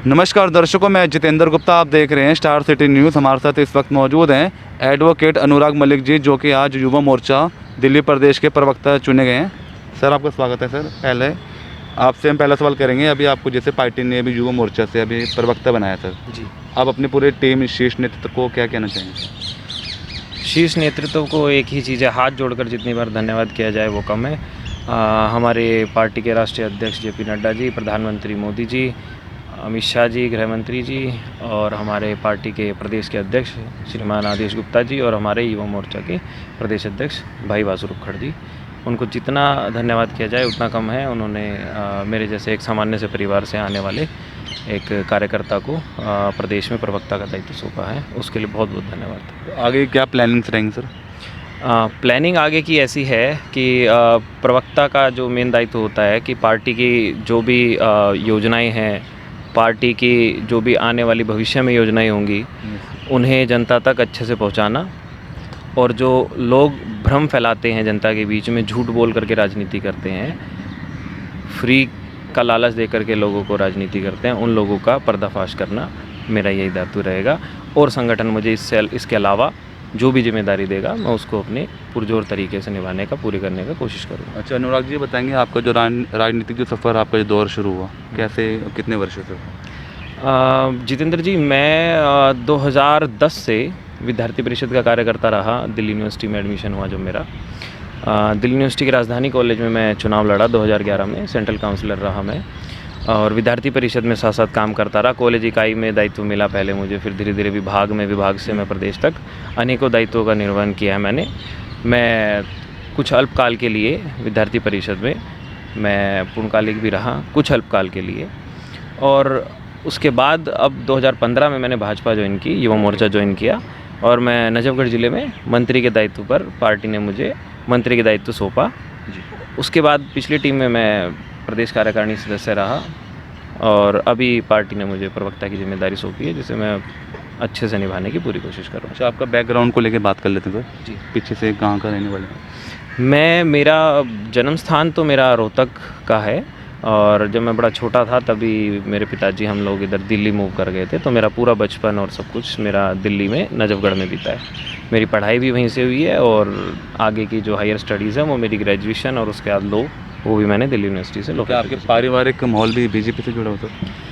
नमस्कार दर्शकों, मैं जितेंद्र गुप्ता। आप देख रहे हैं स्टार सिटी न्यूज़। हमारे साथ इस वक्त मौजूद हैं एडवोकेट अनुराग मलिक जी, जो कि आज युवा मोर्चा दिल्ली प्रदेश के प्रवक्ता चुने गए हैं। सर, आपका स्वागत है। सर, पहले आपसे हम पहला सवाल करेंगे। अभी आपको जैसे पार्टी ने अभी युवा मोर्चा से अभी प्रवक्ता बनाया सर जी, आप अपने पूरे टीम शीर्ष नेतृत्व को क्या कहना चाहेंगे? शीर्ष नेतृत्व को एक ही चीज़ है, हाथ जोड़कर जितनी बार धन्यवाद किया जाए वो कम है। हमारे पार्टी के राष्ट्रीय अध्यक्ष जेपी नड्डा जी, प्रधानमंत्री मोदी जी, अमित शाह जी, गृह मंत्री जी, और हमारे पार्टी के प्रदेश के अध्यक्ष श्रीमान आदेश गुप्ता जी, और हमारे युवा मोर्चा के प्रदेश अध्यक्ष भाई वासु रुक्खड़ जी। उनको जितना धन्यवाद किया जाए उतना कम है। उन्होंने मेरे जैसे एक सामान्य से परिवार से आने वाले एक कार्यकर्ता को प्रदेश में प्रवक्ता का दायित्व सौंपा है, उसके लिए बहुत बहुत धन्यवाद। आगे क्या प्लानिंग्स रहेंगे सर? प्लानिंग आगे की ऐसी है कि प्रवक्ता का जो मेन दायित्व होता है कि पार्टी की जो भी योजनाएं हैं, पार्टी की जो भी आने वाली भविष्य में योजनाएं होंगी, उन्हें जनता तक अच्छे से पहुंचाना, और जो लोग भ्रम फैलाते हैं जनता के बीच में, झूठ बोल करके राजनीति करते हैं, फ्री का लालच दे करके लोगों को राजनीति करते हैं, उन लोगों का पर्दाफाश करना मेरा यही दायित्व रहेगा। और संगठन मुझे इसके अलावा जो भी जिम्मेदारी देगा मैं उसको अपने पुरजोर तरीके से निभाने का, पूरी करने का कोशिश करूँगा। अच्छा अनुराग जी, बताएंगे आपका जो राजनीतिक जो सफ़र, आपका जो दौर शुरू हुआ, कैसे, कितने वर्षों से? जितेंद्र जी, मैं 2010 से विद्यार्थी परिषद का कार्यकर्ता रहा। दिल्ली यूनिवर्सिटी में एडमिशन हुआ जब मेरा, दिल्ली यूनिवर्सिटी के राजधानी कॉलेज में मैं चुनाव लड़ा 2011 में, सेंट्रल काउंसलर रहा मैं, और विद्यार्थी परिषद में साथ साथ काम करता रहा। कॉलेज इकाई में दायित्व मिला पहले मुझे, फिर धीरे धीरे विभाग से मैं प्रदेश तक अनेकों दायित्वों का निर्वहन किया है मैंने। मैं कुछ अल्पकाल के लिए विद्यार्थी परिषद में मैं पूर्णकालिक भी रहा कुछ अल्पकाल के लिए, और उसके बाद अब 2015 में मैंने भाजपा ज्वाइन की, युवा मोर्चा ज्वाइन किया, और मैं नजफगढ़ ज़िले में मंत्री के दायित्व पर पार्टी ने मुझे मंत्री के दायित्व सौंपा। उसके बाद पिछली टीम में मैं प्रदेश कार्यकारिणी सदस्य रहा, और अभी पार्टी ने मुझे प्रवक्ता की जिम्मेदारी सौंपी है, जिसे मैं अच्छे से निभाने की पूरी कोशिश कर रहा हूँ। अच्छा, आपका बैकग्राउंड को लेकर बात कर लेते हैं सर। जी, पीछे से कहाँ का रहने वाले हैं? मेरा जन्म स्थान तो मेरा रोहतक का है, और जब मैं बड़ा छोटा था तभी मेरे पिताजी हम लोग इधर दिल्ली मूव कर गए थे, तो मेरा पूरा बचपन और सब कुछ मेरा दिल्ली में नजफगढ़ में बीता है। मेरी पढ़ाई भी वहीं से हुई है, और आगे की जो हायर स्टडीज़ है वो मेरी ग्रेजुएशन और उसके बाद लो, वो भी मैंने दिल्ली यूनिवर्सिटी से लो। क्या आपके पारिवारिक माहौल भी बीजेपी से जुड़ा होता है?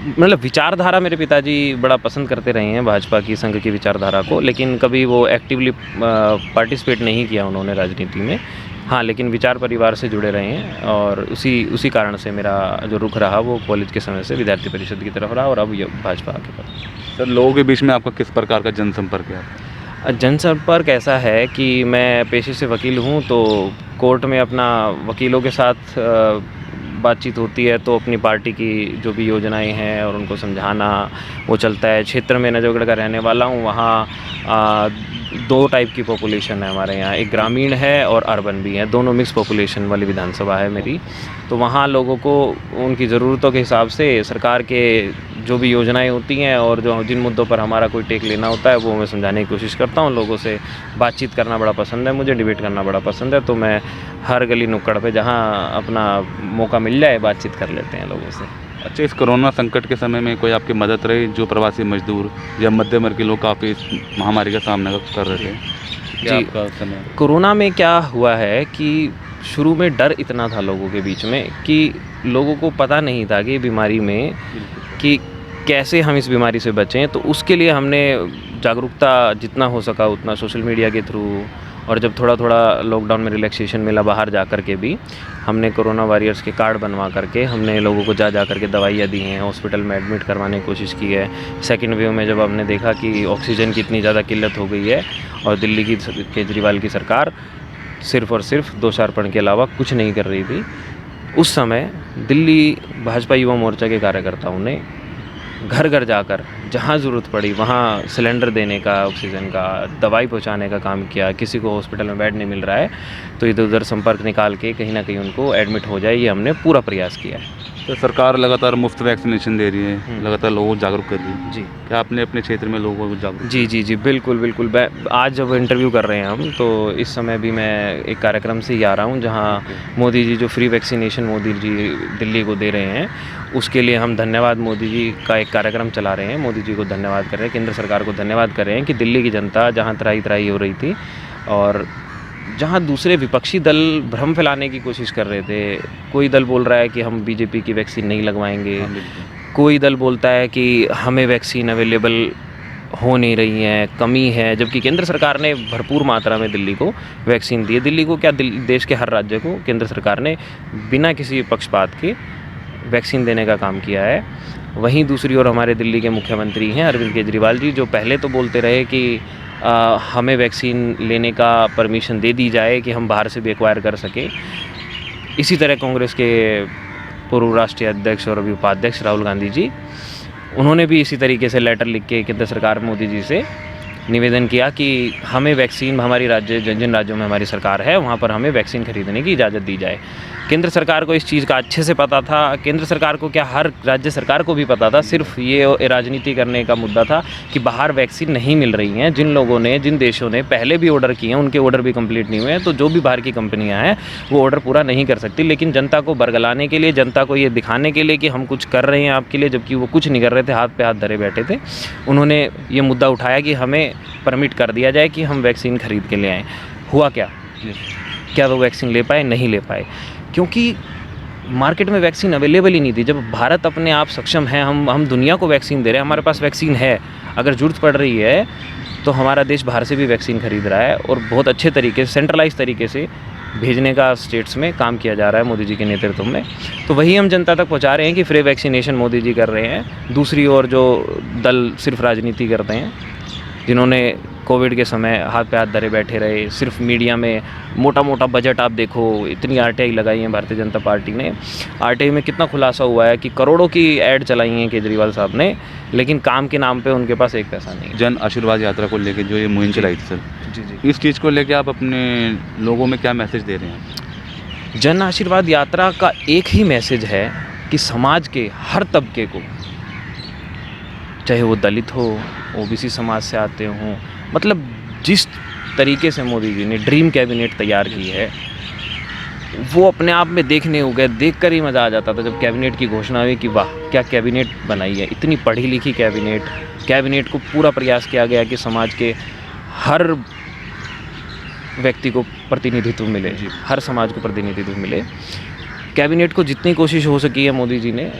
मतलब विचारधारा मेरे पिताजी बड़ा पसंद करते रहे हैं, भाजपा की, संघ की विचारधारा को, लेकिन कभी वो एक्टिवली पार्टिसिपेट नहीं किया उन्होंने राजनीति में। हाँ, लेकिन विचार परिवार से जुड़े रहे हैं, और उसी कारण से मेरा जो रुख रहा वो कॉलेज के समय से विद्यार्थी परिषद की तरफ रहा, और अब ये भाजपा के पास। सर, लोगों के बीच में आपका किस प्रकार का जनसंपर्क है? जनसंपर्क ऐसा है कि मैं पेशे से वकील हूँ, तो कोर्ट में अपना वकीलों के साथ बातचीत होती है, तो अपनी पार्टी की जो भी योजनाएं हैं और उनको समझाना वो चलता है। क्षेत्र में नजफगढ़ का रहने वाला हूँ, वहाँ दो टाइप की पॉपुलेशन है हमारे यहाँ, एक ग्रामीण है और अर्बन भी है, दोनों मिक्स पॉपुलेशन वाली विधानसभा है मेरी। तो वहाँ लोगों को उनकी ज़रूरतों के हिसाब से सरकार के जो भी योजनाएं होती हैं और जो जिन मुद्दों पर हमारा कोई टेक लेना होता है वो मैं समझाने की कोशिश करता हूँ। लोगों से बातचीत करना बड़ा पसंद है मुझे, डिबेट करना बड़ा पसंद है, तो मैं हर गली नुक्कड़ पे जहाँ अपना मौका मिल जाए बातचीत कर लेते हैं लोगों से। अच्छा, इस कोरोना संकट के समय में कोई आपकी मदद रही? जो प्रवासी मजदूर या मध्यम वर्ग के लोग काफ़ी इस महामारी का सामना कर रहे थे, क्या आपका समय? कोरोना में क्या हुआ है कि शुरू में डर इतना था लोगों के बीच में कि लोगों को पता नहीं था कि बीमारी में कि कैसे हम इस बीमारी से बचें। तो उसके लिए हमने जागरूकता जितना हो सका उतना सोशल मीडिया के थ्रू, और जब थोड़ा थोड़ा लॉकडाउन में रिलैक्सेशन मिला बाहर जा कर के भी, हमने कोरोना वॉरियर्स के कार्ड बनवा करके हमने लोगों को जा कर के दवाइयाँ दी हैं, हॉस्पिटल में एडमिट करवाने की कोशिश की है। सेकंड वेव में जब हमने देखा कि ऑक्सीजन की इतनी ज़्यादा किल्लत हो गई है और दिल्ली की केजरीवाल की सरकार सिर्फ़ और सिर्फ दोषारोपण के अलावा कुछ नहीं कर रही थी, उस समय दिल्ली भाजपा युवा मोर्चा के कार्यकर्ताओं ने घर घर जाकर जहाँ ज़रूरत पड़ी वहाँ सिलेंडर देने का, ऑक्सीजन का, दवाई पहुँचाने का काम किया। किसी को हॉस्पिटल में बेड नहीं मिल रहा है तो इधर उधर संपर्क निकाल के कहीं ना कहीं उनको एडमिट हो जाए, ये हमने पूरा प्रयास किया है। तो सरकार लगातार मुफ्त वैक्सीनेशन दे रही है, लगातार लोगों को जागरूक कर रही है। जी क्या आपने अपने क्षेत्र में लोगों को जागरूक? जी जी जी बिल्कुल बिल्कुल। आज जब इंटरव्यू कर रहे हैं हम, तो इस समय भी मैं एक कार्यक्रम से ही आ रहा हूँ जहाँ मोदी जी जो फ्री वैक्सीनेशन मोदी जी दिल्ली को दे रहे हैं, उसके लिए हम धन्यवाद मोदी जी का एक कार्यक्रम चला रहे हैं। मोदी जी को धन्यवाद कर रहे हैं, केंद्र सरकार को धन्यवाद कर रहे हैं कि दिल्ली की जनता जहाँ त्राही त्राही हो रही थी और जहाँ दूसरे विपक्षी दल भ्रम फैलाने की कोशिश कर रहे थे। कोई दल बोल रहा है कि हम बीजेपी की वैक्सीन नहीं लगवाएंगे, कोई दल बोलता है कि हमें वैक्सीन अवेलेबल हो नहीं रही है, कमी है, जबकि केंद्र सरकार ने भरपूर मात्रा में दिल्ली को वैक्सीन दी है। दिल्ली को क्या, देश के हर राज्य को केंद्र सरकार ने बिना किसी पक्षपात के वैक्सीन देने का काम किया है। वहीं दूसरी ओर हमारे दिल्ली के मुख्यमंत्री हैं अरविंद केजरीवाल जी, जो पहले तो बोलते रहे कि हमें वैक्सीन लेने का परमिशन दे दी जाए कि हम बाहर से भी एक्वायर कर सकें। इसी तरह कांग्रेस के पूर्व राष्ट्रीय अध्यक्ष और अभी उपाध्यक्ष राहुल गांधी जी, उन्होंने भी इसी तरीके से लेटर लिख के केंद्र सरकार मोदी जी से निवेदन किया कि हमें वैक्सीन, हमारी राज्य जिन जिन राज्यों में हमारी सरकार है वहाँ पर हमें वैक्सीन खरीदने की इजाज़त दी जाए। केंद्र सरकार को इस चीज़ का अच्छे से पता था। केंद्र सरकार को क्या, हर राज्य सरकार को भी पता था। सिर्फ ये राजनीति करने का मुद्दा था कि बाहर वैक्सीन नहीं मिल रही हैं। जिन लोगों ने, जिन देशों ने पहले भी ऑर्डर किए हैं, उनके ऑर्डर भी कंप्लीट नहीं हुए हैं, तो जो भी बाहर की कंपनियां हैं वो ऑर्डर पूरा नहीं कर सकती। लेकिन जनता को बरगलाने के लिए, जनता को ये दिखाने के लिए कि हम कुछ कर रहे हैं आपके लिए, जबकि वो कुछ नहीं कर रहे थे, हाथ पे हाथ धरे बैठे थे, उन्होंने ये मुद्दा उठाया कि हमें परमिट कर दिया जाए कि हम वैक्सीन खरीद के ले आएँ। हुआ क्या वो वैक्सीन ले पाए? नहीं ले पाए, क्योंकि मार्केट में वैक्सीन अवेलेबल ही नहीं थी। जब भारत अपने आप सक्षम है, हम दुनिया को वैक्सीन दे रहे हैं, हमारे पास वैक्सीन है, अगर ज़रूरत पड़ रही है तो हमारा देश बाहर से भी वैक्सीन खरीद रहा है और बहुत अच्छे तरीके से, सेंट्रलाइज तरीके से भेजने का स्टेट्स में काम किया जा रहा है मोदी जी के नेतृत्व में। तो वही हम जनता तक पहुंचा रहे हैं कि फ्री वैक्सीनेशन मोदी जी कर रहे हैं। दूसरी ओर जो दल सिर्फ राजनीति करते हैं, जिन्होंने कोविड के समय हाथ पे हाथ धरे बैठे रहे, सिर्फ मीडिया में मोटा मोटा बजट, आप देखो इतनी आरटीआई लगाई है भारतीय जनता पार्टी ने। आरटीआई में कितना खुलासा हुआ है कि करोड़ों की ऐड चलाई हैं केजरीवाल साहब ने, लेकिन काम के नाम पे उनके पास एक पैसा नहीं है। जन आशीर्वाद यात्रा को लेकर जो ये मुहिम चलाई थी सर, जी इस चीज़ को लेकर आप अपने लोगों में क्या मैसेज दे रहे हैं? जन आशीर्वाद यात्रा का एक ही मैसेज है कि समाज के हर तबके को, चाहे वो दलित हो, ओबीसी समाज से आते हों, मतलब जिस तरीके से मोदी जी ने ड्रीम कैबिनेट तैयार की है, वो अपने आप में देखने हो गए। देखकर ही मज़ा आ जाता था जब कैबिनेट की घोषणा हुई कि वाह क्या कैबिनेट बनाई है, इतनी पढ़ी लिखी कैबिनेट को पूरा प्रयास किया गया कि समाज के हर व्यक्ति को प्रतिनिधित्व मिले, हर समाज को प्रतिनिधित्व मिले। कैबिनेट को जितनी कोशिश हो सकी है मोदी जी ने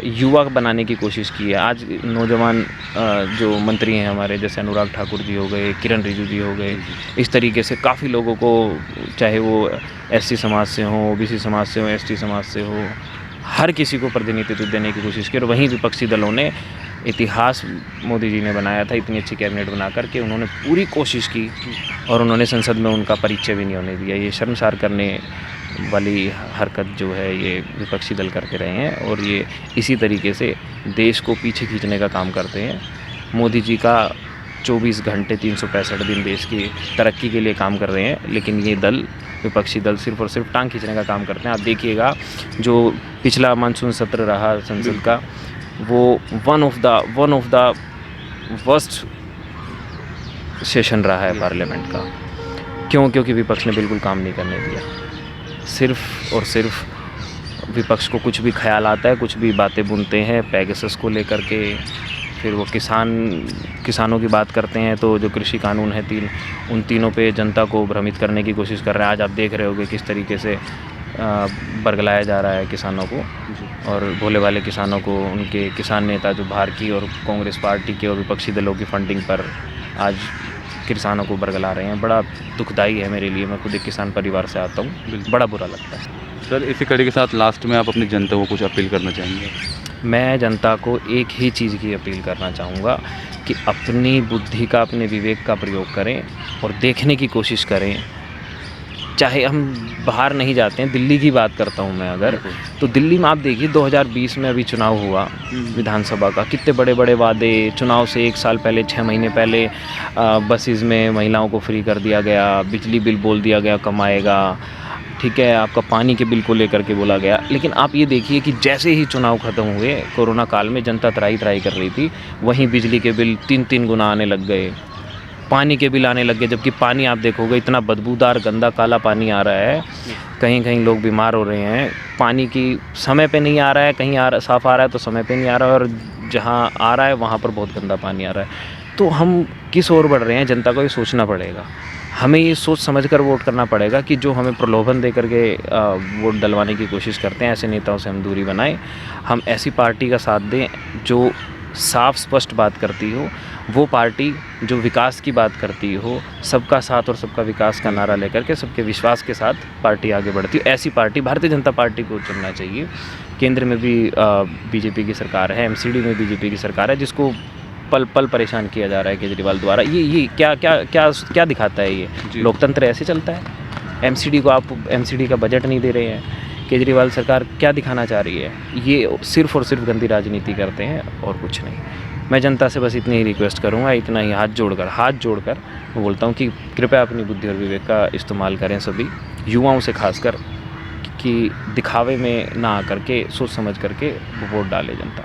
युवा बनाने की कोशिश की है। आज नौजवान जो मंत्री हैं हमारे, जैसे अनुराग ठाकुर जी हो गए, किरण रिजिजू जी हो गए, इस तरीके से काफ़ी लोगों को, चाहे वो एससी समाज से हों, ओबीसी समाज से हों, एसटी समाज से हो, हर किसी को प्रतिनिधित्व देने की कोशिश की। और वहीं विपक्षी दलों ने इतिहास मोदी जी ने बनाया था इतनी अच्छी कैबिनेट बना करके, उन्होंने पूरी कोशिश की और उन्होंने संसद में उनका परिचय भी नहीं होने दिया। ये शर्मसार करने वाली हरकत जो है ये विपक्षी दल करते रहे हैं और ये इसी तरीके से देश को पीछे खींचने का काम करते हैं। मोदी जी का 24 घंटे 365 दिन देश की तरक्की के लिए काम कर रहे हैं, लेकिन ये दल, विपक्षी दल, सिर्फ और सिर्फ टांग खींचने का काम करते हैं। आप देखिएगा जो पिछला मानसून सत्र रहा संसद का, वो one of the worst session रहा है पार्लियामेंट का। क्योंकि विपक्ष ने बिल्कुल काम नहीं करने दिया। सिर्फ और सिर्फ विपक्ष को कुछ भी ख्याल आता है, कुछ भी बातें बुनते हैं पैगासस को लेकर के, फिर वो किसानों की बात करते हैं तो जो कृषि कानून है उन तीनों पे जनता को भ्रमित करने की कोशिश कर रहे हैं। आज आप देख रहे होंगे किस तरीके से बरगलाया जा रहा है किसानों को, और भोले वाले किसानों को उनके किसान नेता जो बाहर की और कांग्रेस पार्टी के और विपक्षी दलों की फंडिंग पर आज किसानों को बरगला रहे हैं। बड़ा दुखदाई है मेरे लिए, मैं खुद एक किसान परिवार से आता हूँ, बड़ा बुरा लगता है। सर इसी कड़ी के साथ लास्ट में आप अपनी जनता को कुछ अपील करना चाहेंगे? मैं जनता को एक ही चीज़ की अपील करना चाहूँगा कि अपनी बुद्धि का, अपने विवेक का प्रयोग करें और देखने की कोशिश करें। चाहे हम बाहर नहीं जाते हैं, दिल्ली की बात करता हूँ मैं अगर, तो दिल्ली में आप देखिए 2020 में अभी चुनाव हुआ विधानसभा का, कितने बड़े बड़े वादे, चुनाव से 1 साल पहले, 6 महीने पहले बसेस में महिलाओं को फ्री कर दिया गया, बिजली बिल बोल दिया गया कम आएगा, ठीक है, आपका पानी के बिल को लेकर के बोला गया, लेकिन आप ये देखिए कि जैसे ही चुनाव ख़त्म हुए, कोरोना काल में जनता त्राही कर रही थी, वहीं बिजली के बिल 3-3 गुना आने लग गए, पानी के बिल आने लग गए, जबकि पानी आप देखोगे इतना बदबूदार गंदा काला पानी आ रहा है, कहीं कहीं लोग बीमार हो रहे हैं, पानी की समय पे नहीं आ रहा है, कहीं साफ़ आ रहा है तो समय पे नहीं आ रहा है, और जहाँ आ रहा है वहाँ पर बहुत गंदा पानी आ रहा है। तो हम किस ओर बढ़ रहे हैं, जनता को ये सोचना पड़ेगा। हमें ये सोच समझकर वोट करना पड़ेगा कि जो हमें प्रलोभन दे करके वोट डलवाने की कोशिश करते हैं, ऐसे नेताओं से हम दूरी बनाएं। हम ऐसी पार्टी का साथ दें जो साफ स्पष्ट बात करती हो, वो पार्टी जो विकास की बात करती हो, सबका साथ और सबका विकास का नारा लेकर के सबके विश्वास के साथ पार्टी आगे बढ़ती हो, ऐसी पार्टी भारतीय जनता पार्टी को चुनना चाहिए। केंद्र में भी बीजेपी की सरकार है, एमसीडी में बीजेपी की सरकार है, जिसको पल पल परेशान किया जा रहा है केजरीवाल द्वारा। ये क्या क्या क्या क्या दिखाता है? ये लोकतंत्र ऐसे चलता है? एमसीडी को आप एमसीडी का बजट नहीं दे रहे हैं, केजरीवाल सरकार क्या दिखाना चाह रही है? ये सिर्फ़ और सिर्फ गंदी राजनीति करते हैं और कुछ नहीं। मैं जनता से बस इतनी ही रिक्वेस्ट करूँगा, इतना ही हाथ जोड़कर मैं बोलता हूँ कि कृपया अपनी बुद्धि और विवेक का इस्तेमाल करें सभी, युवाओं से खासकर, कि दिखावे में ना आकर के सोच समझ करके वोट डाले जनता।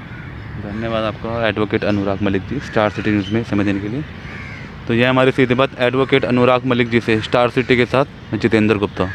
धन्यवाद आपका एडवोकेट अनुराग Malik ji, star city news में समय देने के लिए। तो यह हमारी सीधी बात एडवोकेट अनुराग मलिक जी से, स्टार सिटी के साथ जितेंद्र गुप्ता।